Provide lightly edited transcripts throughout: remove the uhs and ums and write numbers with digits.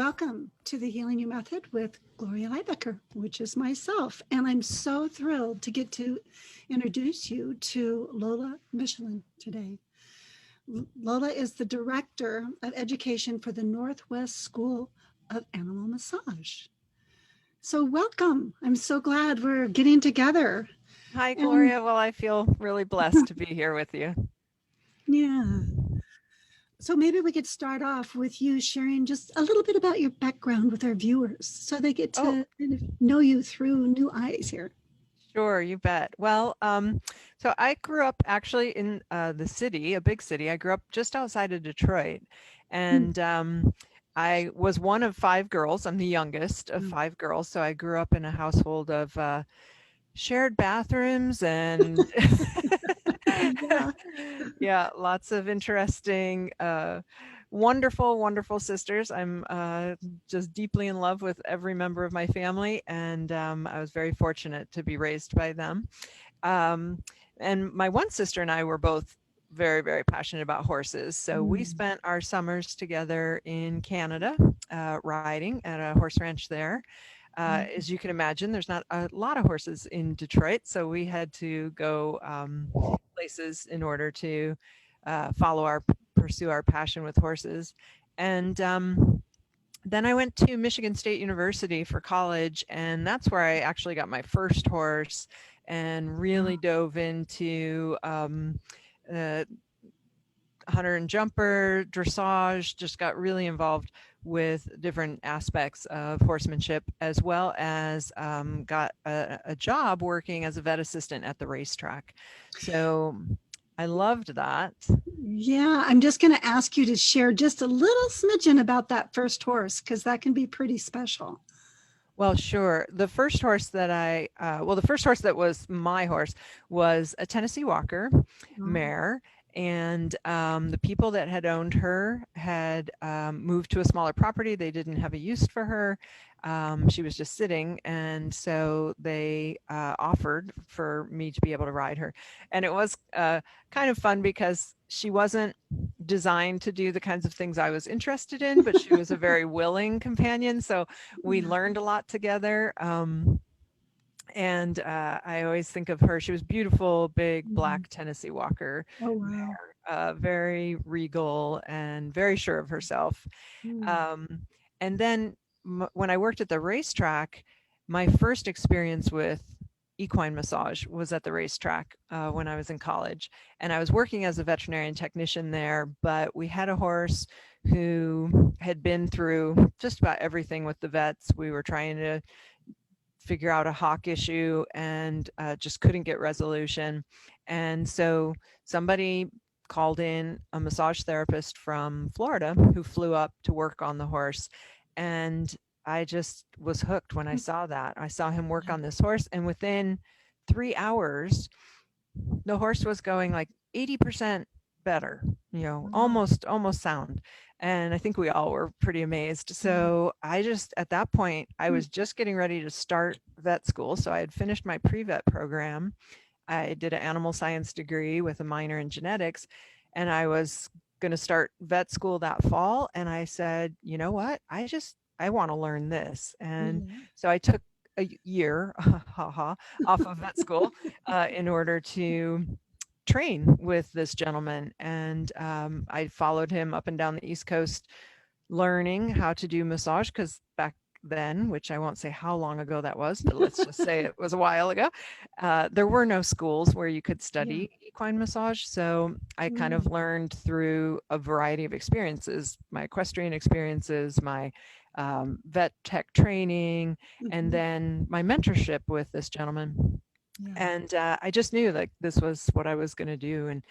welcome to the Healing You Method with Gloria Lybecker, which is myself. And I'm so thrilled to get to introduce you to Lola Michelin today. Lola is the Director of Education for the Northwest School of Animal Massage. So welcome. I'm so glad we're getting together. Hi, And Gloria. Well, I feel really blessed to be here with you. yeah. So maybe we could start off with you sharing just a little bit about your background with our viewers so they get Oh, to kind of know you through new eyes here. sure, you bet. Well, so I grew up actually in the city, a big city. I grew up just outside of Detroit, Hmm. and I was one of five girls. I'm the youngest of Oh, five girls, so I grew up in a household of shared bathrooms and yeah. yeah, lots of interesting, wonderful, wonderful sisters. I'm just deeply in love with every member of my family, and I was very fortunate to be raised by them. Um, and my one sister and I were both very, very passionate about horses. So we Mm. spent our summers together in Canada, riding at a horse ranch there. Mm. As you can imagine, there's not a lot of horses in Detroit, so we had to go places in order to pursue our passion with horses. And then I went to Michigan State University for college, and that's where I actually got my first horse and really Wow. dove into uh, hunter and jumper, dressage, just got really involved with different aspects of horsemanship, as well as got a job working as a vet assistant at the racetrack. So I loved that. Yeah, I'm just going to ask you to share just a little smidgen about that first horse because that can be pretty special. Well, sure. The first horse that was my horse was a Tennessee Walker Oh. mare. And the people that had owned her had moved to a smaller property. They didn't have a use for her. She was just sitting. And so they offered for me to be able to ride her. And it was kind of fun because she wasn't designed to do the kinds of things I was interested in, but she was a very willing companion. So we Yeah. learned a lot together. And I always think of her. She was beautiful, big Mm. black Tennessee Walker Oh, wow. mare, very regal and very sure of herself. Mm. Um, and then when I worked at the racetrack, my first experience with equine massage was at the racetrack when I was in college. And I was working as a veterinarian technician there, but we had a horse who had been through just about everything with the vets. We were trying to figure out a hock issue and just couldn't get resolution. And so somebody called in a massage therapist from Florida who flew up to work on the horse. And I just was hooked when I saw that. I saw him work on this horse, and within 3 hours, the horse was going like 80% better, Wow. almost sound. And I think we all were pretty amazed. Yeah. So I just, at that point, I Mm. was just getting ready to start vet school. So I had finished my pre-vet program. I did an animal science degree with a minor in genetics, and I was going to start vet school that fall. And I said, you know what? I want to learn this. And Yeah. so I took a year off of vet school in order to train with this gentleman. And I followed him up and down the East Coast, learning how to do massage, because back then, which I won't say how long ago that was, but let's just say it was a while ago, there were no schools where you could Yeah. study equine massage. So I kind of Mm. learned through a variety of experiences, my equestrian experiences, my vet tech training, and Mhm. then my mentorship with this gentleman. Yeah. And I just knew like this was what I was going to do. And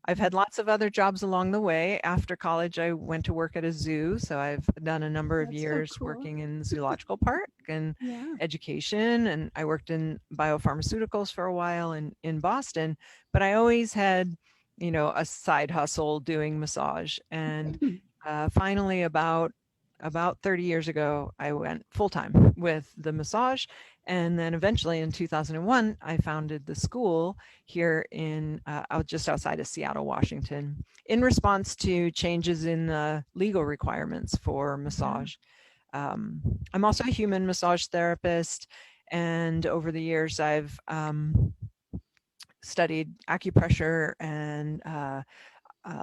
I've Mm. had lots of other jobs along the way. After college, I went to work at a zoo. So I've done a number of That's so years cool. working in the zoological park and Yeah. education. And I worked in biopharmaceuticals for a while in Boston. But I always had, a side hustle doing massage. And Mm. finally, about 30 years ago, I went full time with the massage. And then eventually in 2001, I founded the school here in just outside of Seattle, Washington, in response to changes in the legal requirements for Yeah. massage. I'm also a human massage therapist, and over the years, I've studied acupressure and a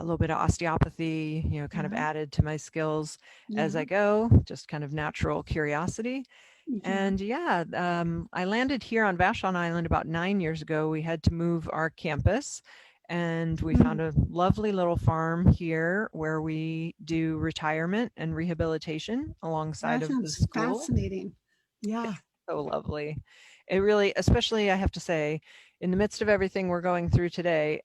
little bit of osteopathy, kind of Yeah. added to my skills as Yeah. I go, just kind of natural curiosity. Yeah. And yeah, I landed here on Vashon Island about 9 years ago. We had to move our campus, and we Mm, found a lovely little farm here where we do retirement and rehabilitation alongside that of the sounds school. fascinating. Yeah. It's so lovely. It really, especially I have to say, in the midst of everything we're going through today,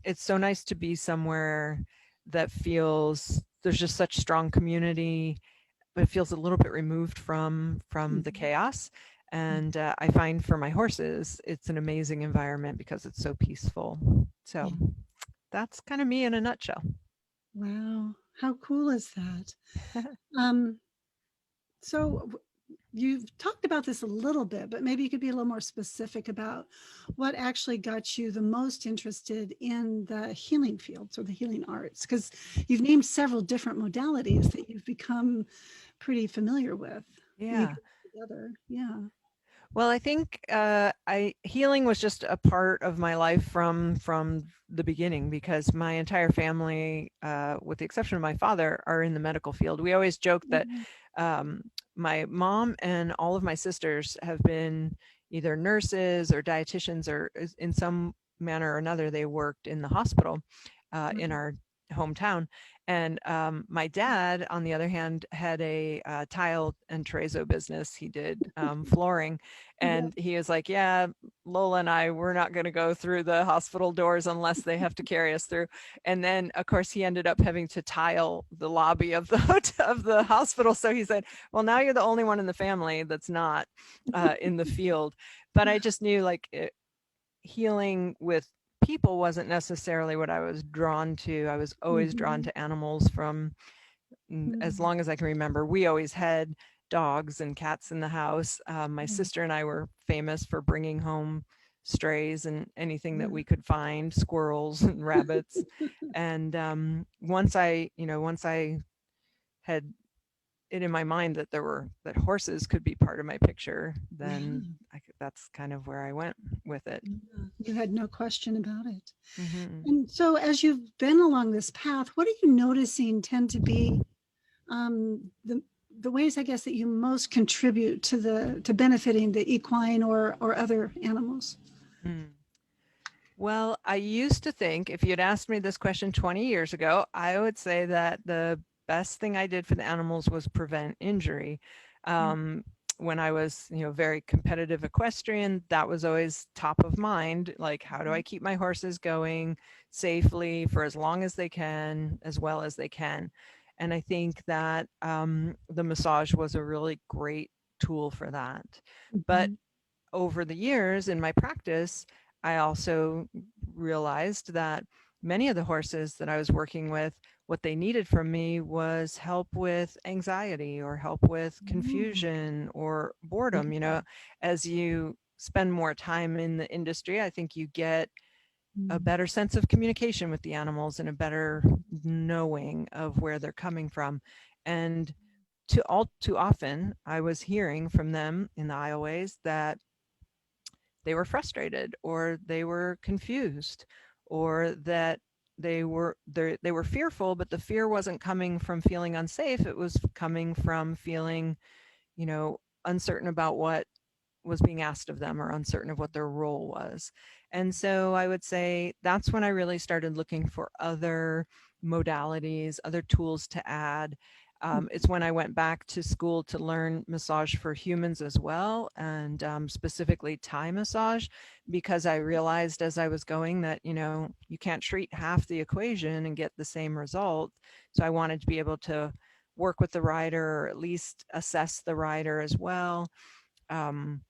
it's so nice to be somewhere that feels there's just such strong community, but it feels a little bit removed from the Mhm. chaos. And I find for my horses, it's an amazing environment because it's so peaceful. So Yeah. that's kind of me in a nutshell. Wow. How cool is that? Um, so you've talked about this a little bit, but maybe you could be a little more specific about what actually got you the most interested in the healing fields or the healing arts, because you've named several different modalities that you've become pretty familiar with when you Yeah. put it together. Yeah. Well, I think I healing was just a part of my life from the beginning because my entire family, with the exception of my father, are in the medical field. We always joke that Mhm. um, my mom and all of my sisters have been either nurses or dietitians or in some manner or another they worked in the hospital in our hometown. And my dad, on the other hand, had a tile and terrazzo business. He did flooring, Yeah. and he was like, yeah, Lola and I, we're not going to go through the hospital doors unless they have to carry us through. And then, of course, he ended up having to tile the lobby of the of the hospital. So he said, well, now you're the only one in the family that's not in the field. But I just knew like healing with people wasn't necessarily what I was drawn to. I was always drawn Mhm. to animals from as Mm. long as I can remember. We always had dogs and cats in the house. My Yeah. sister and I were famous for bringing home strays and anything that Yeah. we could find, squirrels and rabbits. And once I had it in my mind that that horses could be part of my picture, then Yeah. that's kind of where I went with it. Yeah. You had no question about it. Hmm. And so, as you've been along this path, what are you noticing tend to be the ways, I guess, that you most contribute to the to benefiting the equine or other animals? Mm. Well, I used to think if you'd asked me this question 20 years ago, I would say that the best thing I did for the animals was prevent injury. Yeah. Um, when I was, very competitive equestrian, that was always top of mind. Like, how do I keep my horses going safely for as long as they can, as well as they can? And I think that the massage was a really great tool for that. But Mhm. over the years in my practice, I also realized that many of the horses that I was working with, what they needed from me was help with anxiety or help with Oh, confusion or boredom. yeah. As you spend more time in the industry, I think you get a Mm. better sense of communication with the animals and a better knowing of where they're coming from. And all too often, I was hearing from them in the aisleways that they were frustrated or they were confused or that they were fearful, but the fear wasn't coming from feeling unsafe. It was coming from feeling, uncertain about what was being asked of them or uncertain of what their role was. And so I would say that's when I really started looking for other modalities, other tools to add. It's when I went back to school to learn massage for humans as well, and specifically Thai massage, because I realized as I was going that, you can't treat half the equation and get the same result. So I wanted to be able to work with the rider or at least assess the rider as well. Um,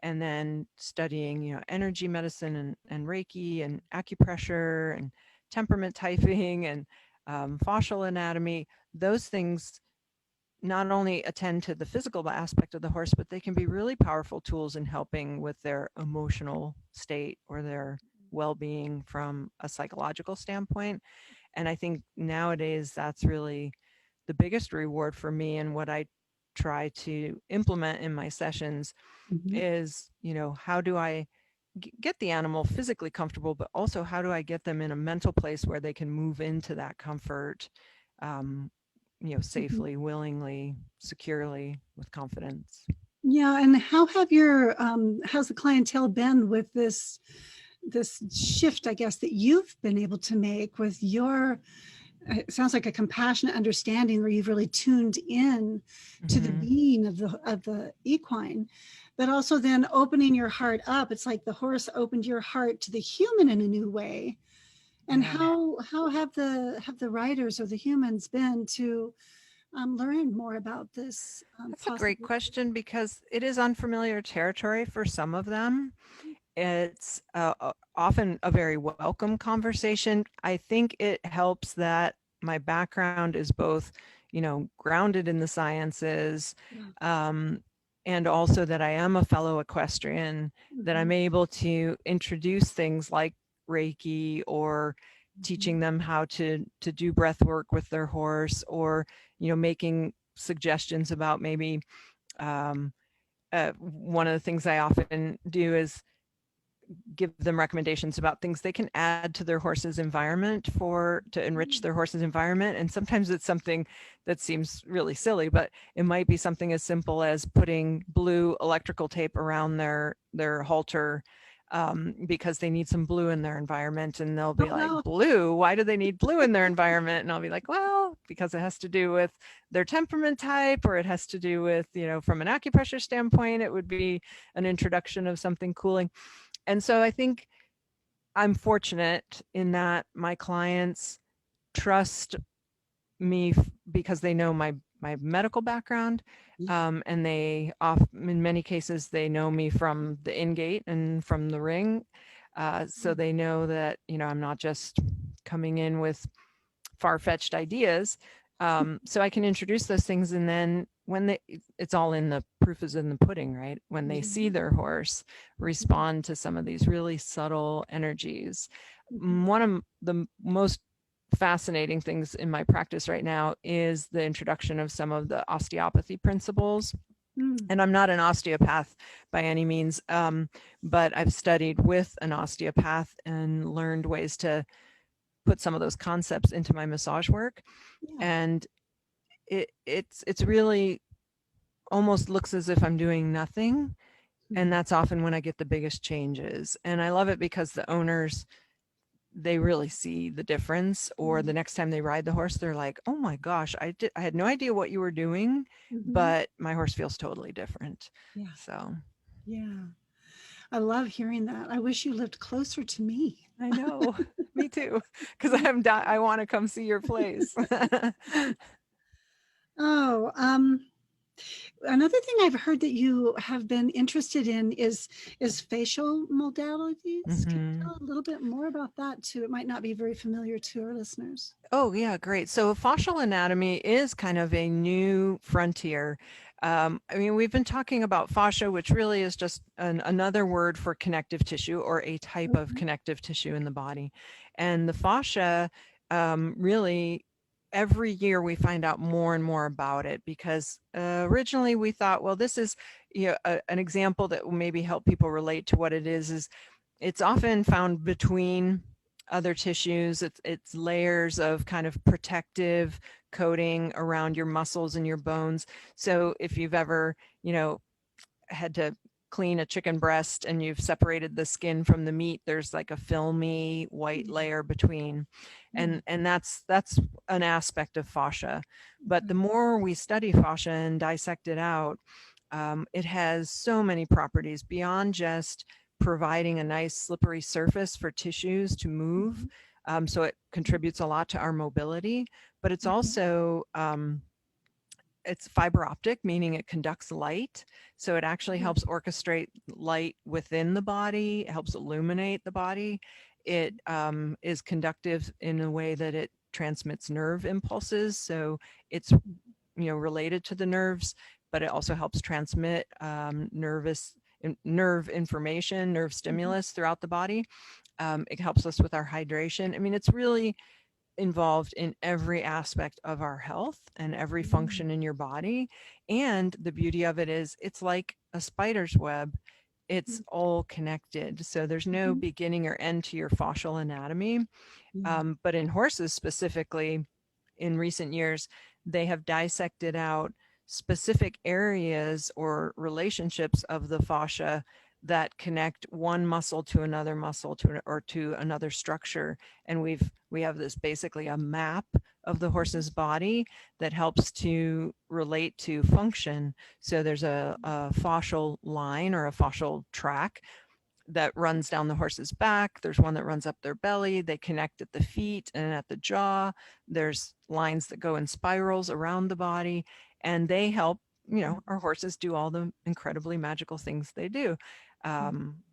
and then studying, energy medicine and Reiki and acupressure and temperament typing and fascial anatomy. Those things not only attend to the physical aspect of the horse, but they can be really powerful tools in helping with their emotional state or their well-being from a psychological standpoint. And I think nowadays that's really the biggest reward for me and what I try to implement in my sessions Mhm. is, how do I get the animal physically comfortable, but also how do I get them in a mental place where they can move into that comfort, um, Mhm. safely, willingly, securely, with confidence. Yeah, and how have your how's the clientele been with this shift, I guess, that you've been able to make with your it sounds like a compassionate understanding where you've really tuned in to the Hmm. being of the equine, but also then opening your heart up. It's like the horse opened your heart to the human in a new way. And Yeah. how have the riders or the humans been to learn more about this That's a great possible? question because it is unfamiliar territory for some of them. It's often a very welcome conversation. I think it helps that my background is both, grounded in the sciences, Yeah. um, and also that I am a fellow equestrian, that I'm Mhm. able to introduce things like Reiki or Mhm. teaching them how to do breath work with their horse, or making suggestions about maybe um, one of the things I often do is give them recommendations about things they can add to their horse's environment to enrich their horse's environment. And sometimes it's something that seems really silly, but it might be something as simple as putting blue electrical tape around their halter, because they need some blue in their environment. And they'll Oh be like, wow. blue? Why do they need blue in their environment? And I'll be like, well, because it has to do with their temperament type, or it has to do with, from an acupressure standpoint, it would be an introduction of something cooling. And so I think I'm fortunate in that my clients trust me because they know my medical background, Yeah. and in many cases they know me from the in-gate and from the ring, so they know that I'm not just coming in with far-fetched ideas. So I can introduce those things, and then it's all in the proof is in the pudding, right? When they see Yeah. their horse respond to some of these really subtle energies. Mhm. One of the most fascinating things in my practice right now is the introduction of some of the osteopathy principles. Mm. And I'm not an osteopath by any means, but I've studied with an osteopath and learned ways to put some of those concepts into my massage work. Yeah. And it's really almost looks as if I'm doing nothing. And Mhm. that's often when I get the biggest changes. And I love it because the owners, they really see the difference, or the Yeah. next time they ride the horse, they're like, oh my gosh, I had no idea what you were doing, Mhm. but my horse feels totally different. Yeah. So Yeah. I love hearing that. I wish you lived closer to me. I know, me too, because I want to come see your place. Oh, another thing I've heard that you have been interested in is facial modalities. Can you Hmm. tell a little bit more about that too? It might not be very familiar to our listeners. Oh, yeah, great. So fascial anatomy is kind of a new frontier. I mean, we've been talking about fascia, which really is just another word for connective tissue, or a type of Okay. connective tissue in the body. And the fascia, really, every year we find out more and more about it, because originally we thought, well, this is an example that will maybe help people relate to what it is it's often found between other tissues. It's layers of kind of protective coating around your muscles and your bones. So if you've ever, had to clean a chicken breast and you've separated the skin from the meat, there's like a filmy white Yeah. layer between. Yeah. And that's an aspect of fascia. But the Okay. more we study fascia and dissect it out, it has so many properties beyond just providing a nice slippery surface for tissues to move. Mhm. So it contributes a lot to our mobility, but it's Mhm. also it's fiber optic, meaning it conducts light. So it actually Mhm. helps orchestrate light within the body, it helps illuminate the body. It is conductive in a way that it transmits nerve impulses. So it's related to the nerves, but it also helps transmit nerve information, nerve Mhm. stimulus throughout the body. It helps us with our hydration. I mean, it's really involved in every aspect of our health and every function in your body. And the beauty of it is it's like a spider's web. It's all connected. So there's no beginning or end to your fascial anatomy. But in horses specifically, in recent years, they have dissected out specific areas or relationships of the fascia that connect one muscle to another muscle or to another structure. And we have this basically a map of the horse's body that helps to relate to function. So there's a fascial line or a fascial track that runs down the horse's back. There's one that runs up their belly. They connect at the feet and at the jaw. There's lines that go in spirals around the body, and they help, our horses do all the incredibly magical things they do.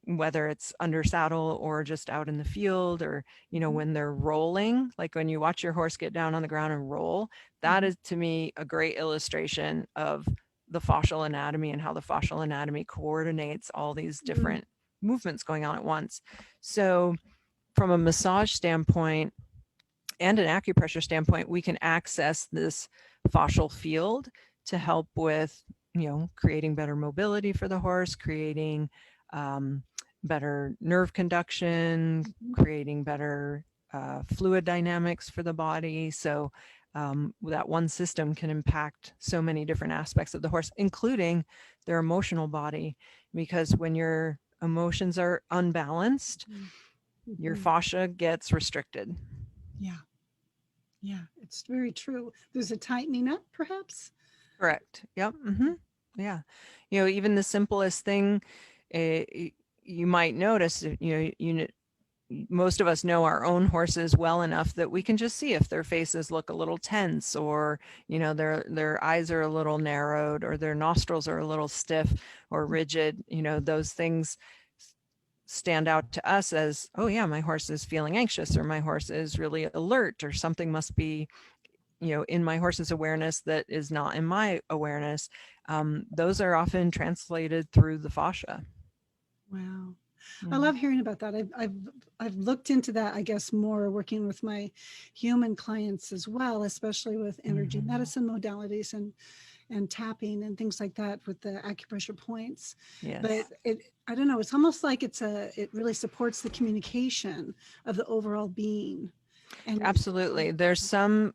Whether it's under saddle or just out in the field, or, when they're rolling, like when you watch your horse get down on the ground and roll, that is to me a great illustration of the fascial anatomy and how the fascial anatomy coordinates all these different movements going on at once. So from a massage standpoint and an acupressure standpoint, we can access this fascial field to help with, creating better mobility for the horse, creating better nerve conduction, creating better fluid dynamics for the body. So that one system can impact so many different aspects of the horse, including their emotional body, because when your emotions are unbalanced, your fascia gets restricted. Yeah, it's very true. There's a tightening up, perhaps. Correct. Yep. Yeah. Even the simplest thing, you might notice, most of us know our own horses well enough that we can just see if their faces look a little tense, or their eyes are a little narrowed, or their nostrils are a little stiff or rigid. Those things stand out to us as, oh yeah, my horse is feeling anxious, or my horse is really alert, or something must be in my horse's awareness that is not in my awareness. Those are often translated through the fascia. Wow. I love hearing about that. I've looked into that, I guess, more working with my human clients as well, especially with energy medicine modalities and tapping and things like that with the acupressure points. Yes. But I don't know, it's almost like it really supports the communication of the overall being. And absolutely. There's some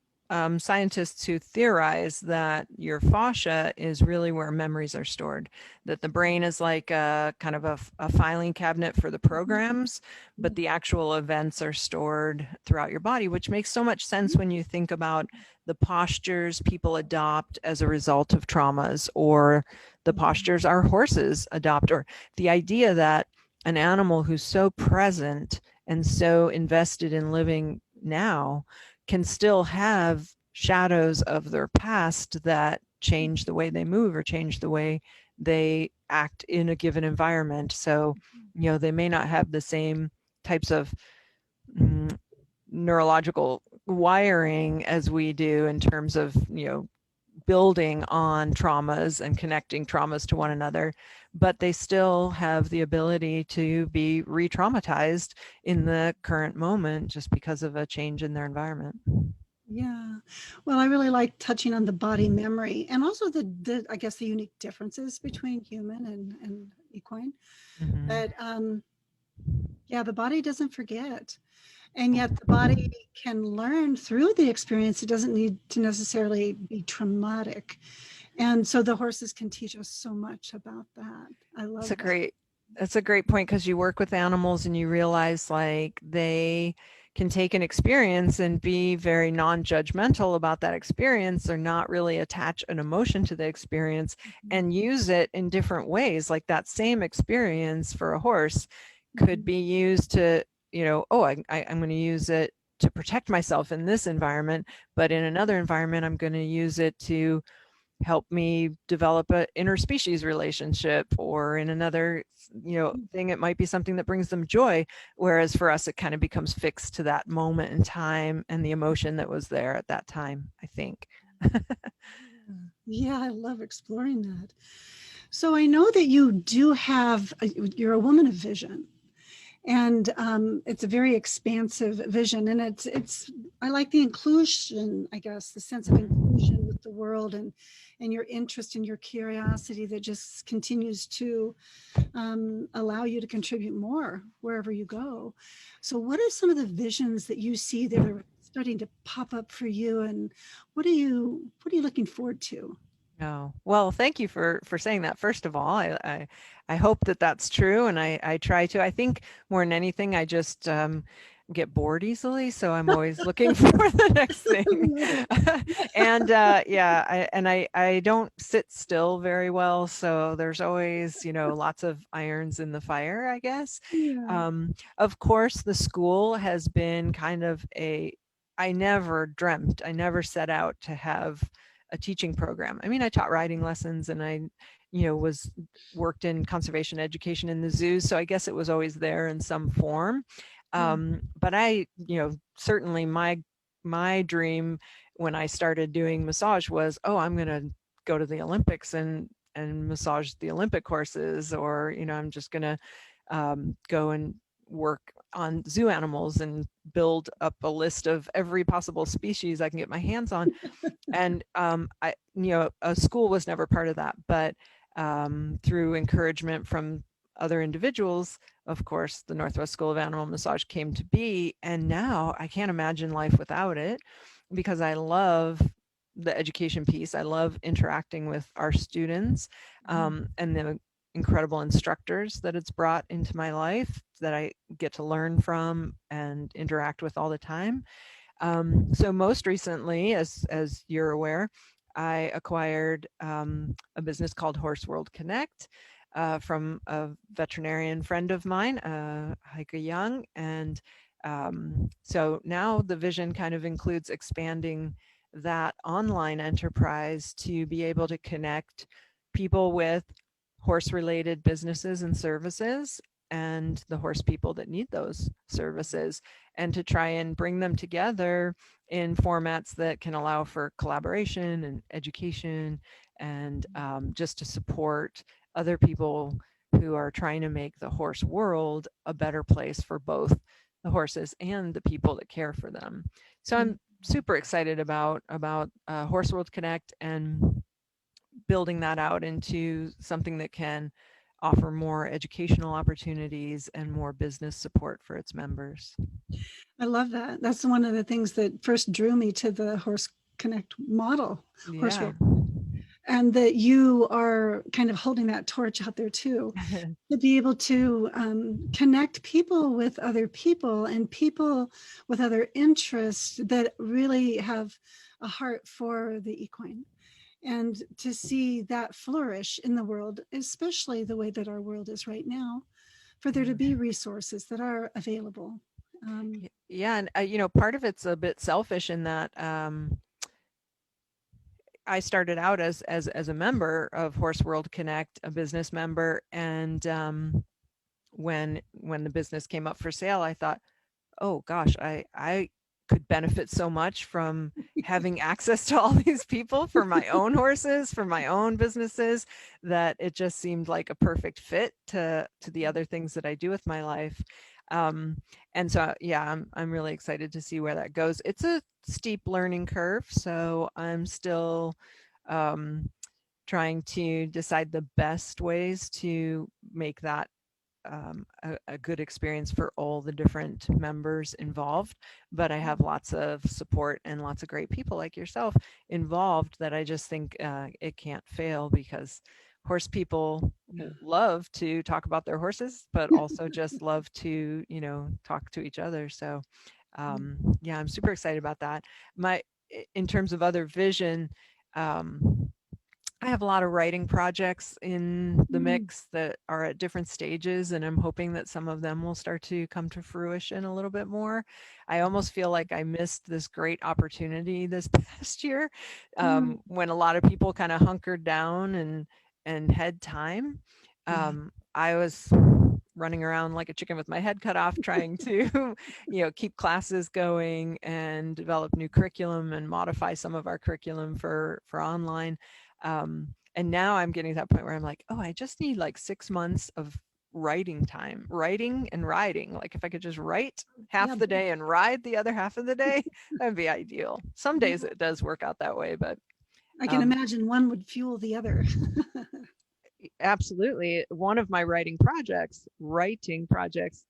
scientists who theorize that your fascia is really where memories are stored, that the brain is like a kind of a filing cabinet for the programs, but the actual events are stored throughout your body, which makes so much sense when you think about the postures people adopt as a result of traumas, or the postures our horses adopt, or the idea that an animal who's so present and so invested in living now can still have shadows of their past that change the way they move or change the way they act in a given environment. So, they may not have the same types of neurological wiring as we do in terms of, building on traumas and connecting traumas to one another, but they still have the ability to be re-traumatized in the current moment just because of a change in their environment. Yeah. Well, I really like touching on the body memory, and also the I guess the unique differences between human and equine. But yeah, the body doesn't forget. And yet the body can learn through the experience. It doesn't need to necessarily be traumatic. And so the horses can teach us so much about that. I love that. That's a great point, because you work with animals and you realize like they can take an experience and be very non-judgmental about that experience, or not really attach an emotion to the experience, and use it in different ways. Like that same experience for a horse could be used to, I'm going to use it to protect myself in this environment, but in another environment, I'm going to use it to help me develop an interspecies relationship, or in another thing it might be something that brings them joy, whereas for us it kind of becomes fixed to that moment in time and the emotion that was there at that time, I think. Yeah, I love exploring that. So I know that you do have you're a woman of vision, And it's a very expansive vision, and it's I like the inclusion, I guess, the sense of inclusion with the world, and your interest and your curiosity that just continues to allow you to contribute more wherever you go. So what are some of the visions that you see that are starting to pop up for you, and what are you looking forward to? Oh, well, thank you for saying that. First of all, I hope that that's true, and I try to. I think more than anything, I just get bored easily, so I'm always looking for the next thing. Love it. And yeah, I don't sit still very well, so there's always, lots of irons in the fire, I guess. Yeah. Of course, the school has been kind of I never set out to have a teaching program. I mean, I taught riding lessons, and I, was worked in conservation education in the zoos. So I guess it was always there in some form. Yeah. But certainly my dream when I started doing massage was, oh, I'm going to go to the Olympics and massage the Olympic horses, or, I'm just going to go and work on zoo animals and build up a list of every possible species I can get my hands on. And a school was never part of that, but through encouragement from other individuals, of course, the Northwest School of Animal Massage came to be. And now I can't imagine life without it, because I love the education piece. I love interacting with our students, and the incredible instructors that it's brought into my life that I get to learn from and interact with all the time. So most recently, as you're aware, I acquired a business called Horse World Connect from a veterinarian friend of mine, Heike Young. And so now the vision kind of includes expanding that online enterprise to be able to connect people with horse-related businesses and services, and the horse people that need those services, and to try and bring them together in formats that can allow for collaboration and education, and just to support other people who are trying to make the horse world a better place for both the horses and the people that care for them. So I'm super excited about Horse World Connect, and building that out into something that can offer more educational opportunities and more business support for its members. I love that. That's one of the things that first drew me to the Horse Connect model, Horse Yeah. World, and that you are kind of holding that torch out there too, to be able to connect people with other people and people with other interests that really have a heart for the equine, and to see that flourish in the world, especially the way that our world is right now, for there to be resources that are available. Yeah, and part of it's a bit selfish in that I started out as a member of Horse World Connect, a business member, and when the business came up for sale, I thought, oh gosh, I could benefit so much from having access to all these people for my own horses, for my own businesses, that it just seemed like a perfect fit to the other things that I do with my life. And so, yeah, I'm really excited to see where that goes. It's a steep learning curve, so I'm still trying to decide the best ways to make that a good experience for all the different members involved. But I have lots of support and lots of great people like yourself involved, that I just think it can't fail, because horse people love to talk about their horses, but also just love to, talk to each other. So yeah, I'm super excited about that. In terms of other vision, I have a lot of writing projects in the mix that are at different stages, and I'm hoping that some of them will start to come to fruition a little bit more. I almost feel like I missed this great opportunity this past year, when a lot of people kind of hunkered down and had time. I was running around like a chicken with my head cut off, trying to keep classes going and develop new curriculum and modify some of our curriculum for online. And now I'm getting to that point where I'm like, oh, I just need like 6 months of writing time, writing and riding. Like if I could just write half Yeah, the day and ride the other half of the day, that'd be ideal. Some yeah. days it does work out that way, but I can um, imagine one would fuel the other. absolutely. One of my writing projects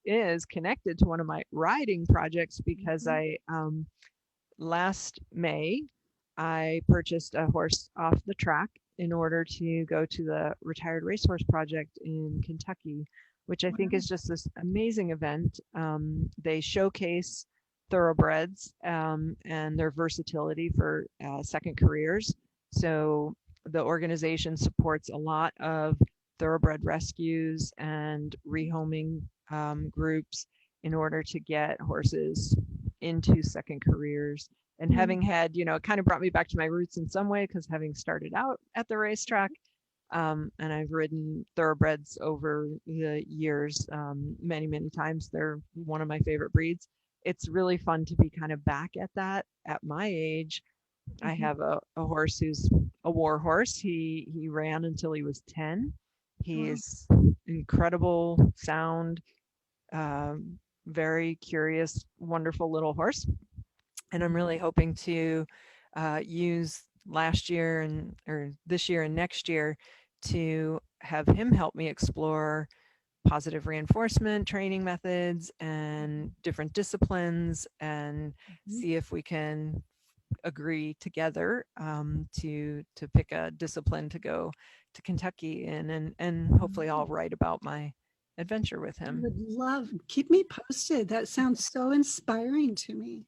is connected to one of my riding projects because Mhm. last May, I purchased a horse off the track in order to go to the Retired Racehorse Project in Kentucky, which I think Wow. is just this amazing event. They showcase thoroughbreds and their versatility for second careers. So the organization supports a lot of thoroughbred rescues and rehoming groups in order to get horses into second careers. And Mm. having had, it kind of brought me back to my roots in some way because having started out at the racetrack, and I've ridden thoroughbreds over the years many, many times. They're one of my favorite breeds. It's really fun to be kind of back at that at my age. I Mhm. have a horse who's a war horse. He ran until he was 10. Wow. He's incredible sound, um, very curious, wonderful little horse. And I'm really hoping to use last year and or this year and next year to have him help me explore positive reinforcement training methods and different disciplines and Mhm. see if we can agree together to pick a discipline to go to Kentucky in and hopefully I'll write about my adventure with I him. would love, keep me posted. That sounds so inspiring to me.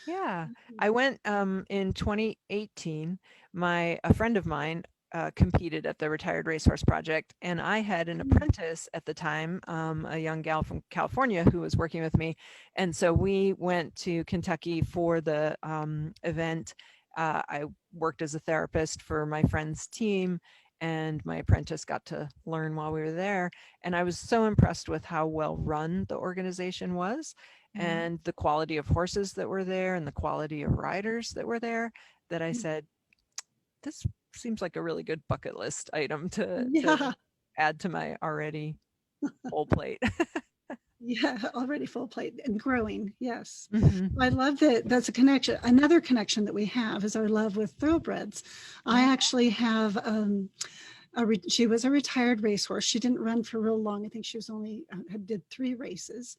Yeah, I Mhm. went in 2018. A friend of mine competed at the Retired Racehorse Project, and I had an Mm. apprentice at the time, a young gal from California who was working with me, and so we went to Kentucky for the event. I worked as a therapist for my friend's team, and my apprentice got to learn while we were there, and I was so impressed with how well run the organization was Mm. and the quality of horses that were there and the quality of riders that were there that I said, this seems like a really good bucket list item to Yeah. add to my already full plate. Yeah, already full plate and growing. Yes. hmm I love that. That's a connection. Another connection that we have is our love with thoroughbreds. I hmm actually have she was a retired racehorse. She didn't run for real long. I think she was only did 3 races,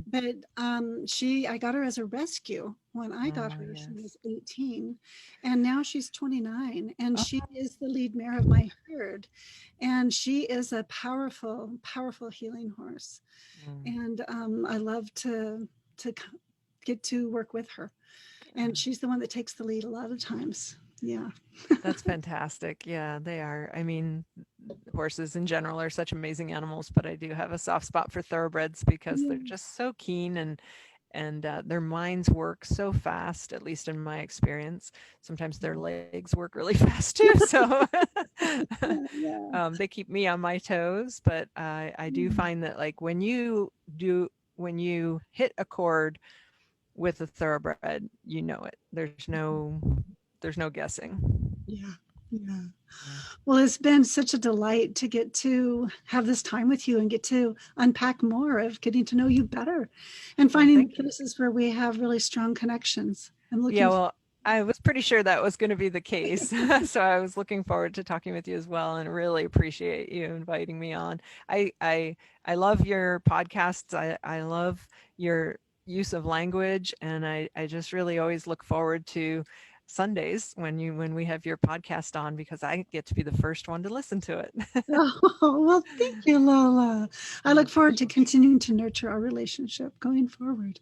but I got her as a rescue when I got Oh, her. She yes. was 18, and now she's 29, and Oh, she is the lead mare of my herd, and she is a powerful, powerful healing horse, mm, and I love to get to work with her, and she's the one that takes the lead a lot of times. Yeah. that's fantastic. Yeah, they are. I mean, horses in general are such amazing animals, but I do have a soft spot for thoroughbreds because they're Yeah. just so keen and their minds work so fast, at least in my experience. Sometimes their legs work really fast too, so Yeah. they keep me on my toes. But I do Mm. find that like when you hit a chord with a thoroughbred, you know it. There's no guessing. Yeah. Yeah. Yeah. Well, it's been such a delight to get to have this time with you and get to unpack more of getting to know you better and Well, finding thank you. places where we have really strong connections. I'm Yeah, looking well, I was pretty sure that was going to be the case. So I was looking forward to talking with you as well and really appreciate you inviting me on. I I I love your podcasts. I love your use of language and I just really always look forward to Sundays when we have your podcast on because I get to be the first one to listen to it. Oh, well, thank you, Lola. I I look forward to appreciate continuing to nurture our relationship going forward.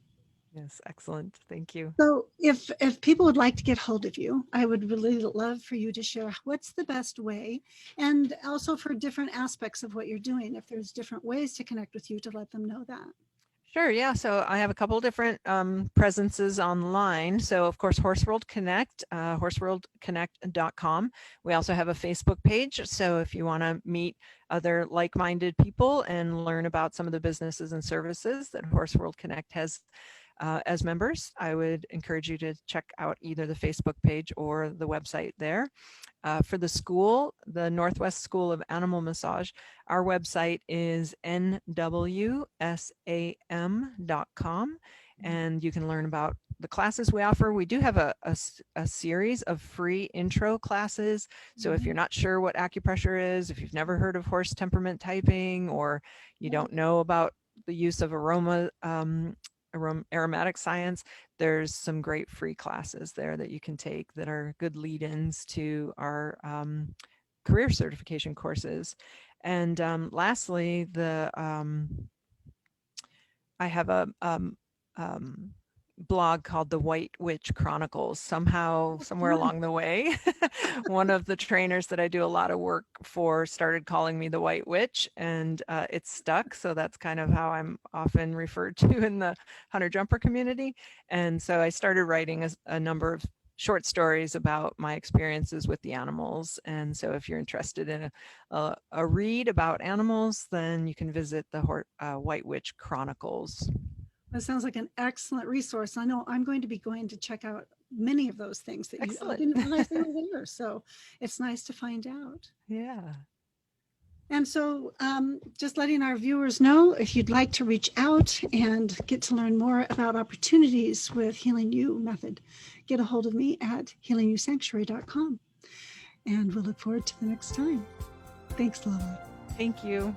Yes, excellent. Thank you. So, if people would like to get hold of you, I would really love for you to share what's the best way, and also for different aspects of what you're doing. If there's different ways to connect with you, to let them know that. Sure, yeah. So I have a couple different presences online. So of course, Horseworld Connect, horseworldconnect.com. We also have a Facebook page. So if you want to meet other like-minded people and learn about some of the businesses and services that Horseworld Connect has As members, I would encourage you to check out either the Facebook page or the website there. For the school, the Northwest School of Animal Massage, our website is nwsam.com, and you can learn about the classes we offer. We do have a series of free intro classes. So if you're not sure what acupressure is, if you've never heard of horse temperament typing, or you don't know about the use of aromatic science, there's some great free classes there that you can take that are good lead-ins to our career certification courses. And lastly, I have a blog called The White Witch Chronicles. Somewhere along the way, one of the trainers that I do a lot of work for started calling me the White Witch, and it's stuck. So that's kind of how I'm often referred to in the hunter jumper community. And so I started writing a number of short stories about my experiences with the animals. And so if you're interested in a read about animals, then you can visit the White Witch Chronicles. That sounds like an excellent resource. I know I'm going to be going to check out many of those things that I didn't realize they were there. So it's nice to find out. Yeah. And so just letting our viewers know, if you'd like to reach out and get to learn more about opportunities with Healing You method, get a hold of me at healingyousanctuary.com. And we'll look forward to the next time. Thanks, Lola. Thank you.